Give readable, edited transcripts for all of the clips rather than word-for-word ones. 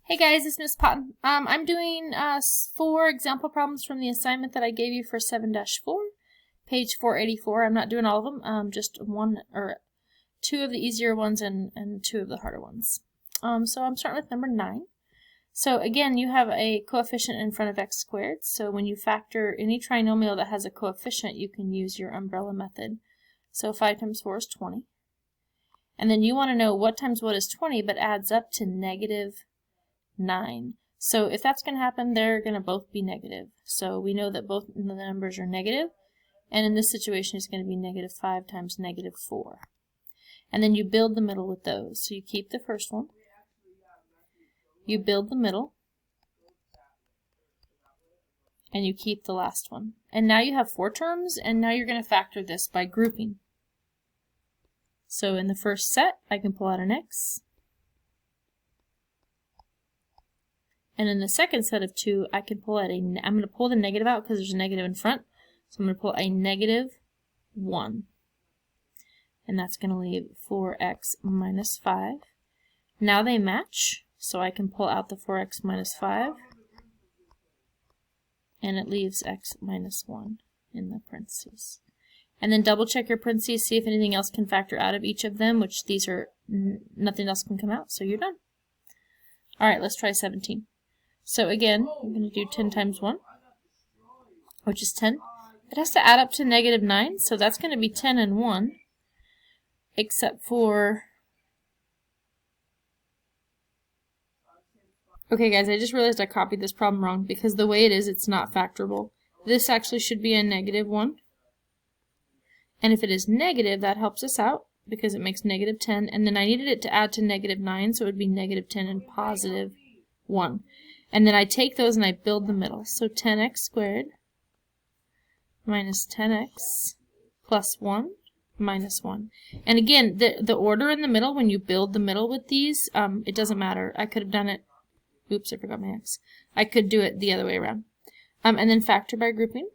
Hey guys, it's Miss Potton. I'm doing 4 example problems from the assignment that I gave you for 7-4, page 484. I'm not doing all of them, just 1 or 2 of the easier ones and 2 of the harder ones. So I'm starting with number 9. So again, you have a coefficient in front of x squared. So when you factor any trinomial that has a coefficient, you can use your umbrella method. So 5 times 4 is 20. And then you want to know what times what is 20, but adds up to negative 9. So if that's going to happen, they're going to both be negative. So we know that both the numbers are negative, and in this situation it's going to be negative 5 times negative 4. And then you build the middle with those. So you keep the first one, you build the middle, and you keep the last one. And now you have 4 terms, and now you're going to factor this by grouping. So in the first set, I can pull out an x. And in the second set of 2, I can pull out I'm going to pull the negative out because there's a negative in front. So I'm going to pull a negative 1. And that's going to leave 4x minus 5. Now they match, so I can pull out the 4x minus 5. And it leaves x minus 1 in the parentheses. And then double check your parentheses, see if anything else can factor out of each of them, which these are, nothing else can come out, so you're done. Alright, let's try 17. So again, I'm going to do 10 times 1, which is 10. It has to add up to negative 9, so that's going to be 10 and 1, except for... Okay guys, I just realized I copied this problem wrong, because the way it is, it's not factorable. This actually should be a negative 1. And if it is negative, that helps us out, because it makes negative 10, and then I needed it to add to negative 9, so it would be negative 10 and positive 1. And then I take those and I build the middle. So 10x squared minus 10x plus 1 minus 1. And again, the order in the middle, when you build the middle with these, it doesn't matter. I could have done it, oops, I forgot my x. I could do it the other way around. And then factor by grouping.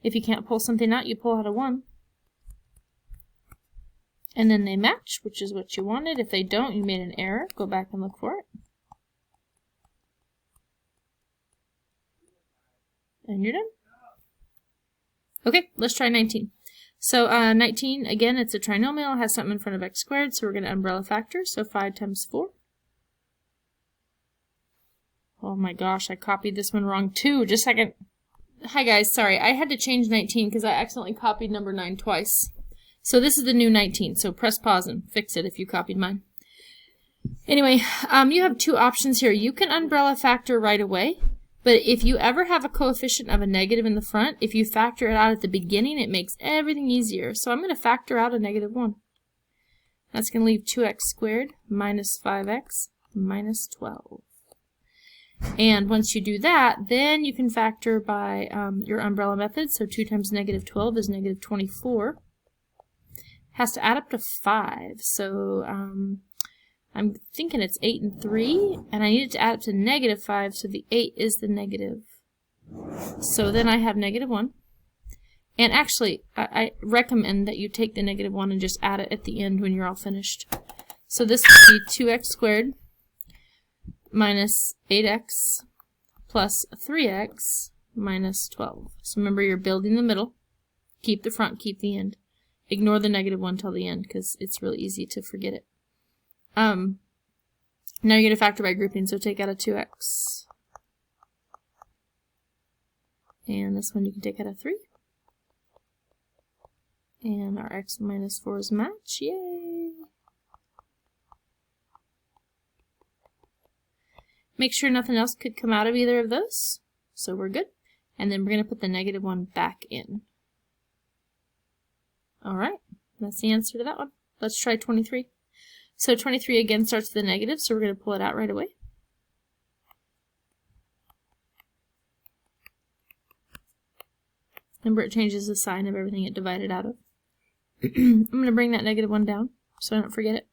If you can't pull something out, you pull out a 1. And then they match, which is what you wanted. If they don't, you made an error. Go back and look for it. And you're done. Okay, let's try 19. So 19, again, it's a trinomial. It has something in front of x squared, so we're going to umbrella factor. So 5 times 4. Oh my gosh, I copied this one wrong too. Just a second. Hi guys, sorry. I had to change 19 because I accidentally copied number 9 twice. So this is the new 19, so press pause and fix it if you copied mine. Anyway, you have 2 options here. You can umbrella factor right away, but if you ever have a coefficient of a negative in the front, if you factor it out at the beginning, it makes everything easier. So I'm going to factor out a negative 1. That's going to leave 2x squared minus 5x minus 12. And once you do that, then you can factor by your umbrella method. So 2 times negative 12 is negative 24. Has to add up to 5. So I'm thinking it's 8 and 3, and I need it to add up to negative 5, so the 8 is the negative. So then I have negative 1. And actually, I recommend that you take the negative 1 and just add it at the end when you're all finished. So this would be 2x squared minus 8x plus 3x minus 12. So remember, you're building the middle. Keep the front, keep the end. Ignore the negative 1 till the end because it's really easy to forget it. Now you're going to factor by grouping, so take out a 2x. And this one you can take out a 3. And our x minus 4's match. Yay! Make sure nothing else could come out of either of those. So we're good. And then we're going to put the negative 1 back in. Alright, that's the answer to that one. Let's try 23. So 23 again starts with a negative, so we're going to pull it out right away. Remember, it changes the sign of everything it divided out of. I'm going to bring that negative 1 down so I don't forget it.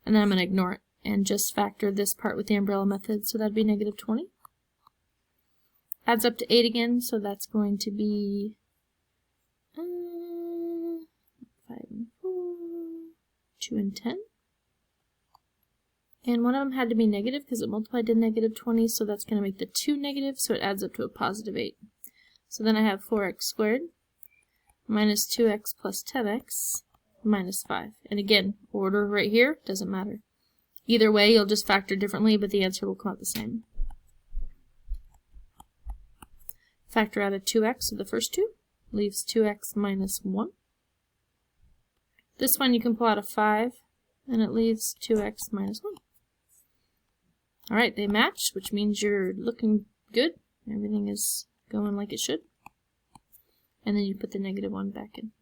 And then I'm going to ignore it and just factor this part with the umbrella method, so that'd be negative 20. Adds up to 8 again, so that's going to be 2 and 10. And one of them had to be negative because it multiplied to negative 20, so that's going to make the 2 negative, so it adds up to a positive 8. So then I have 4x squared minus 2x plus 10x minus 5. And again, order right here doesn't matter. Either way, you'll just factor differently, but the answer will come out the same. Factor out of 2x of the first two, leaves 2x minus 1. This one you can pull out a 5, and it leaves 2x minus 1. Alright, they match, which means you're looking good. Everything is going like it should. And then you put the negative 1 back in.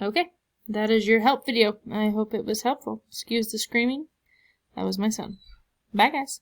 Okay, that is your help video. I hope it was helpful. Excuse the screaming. That was my son. Bye, guys.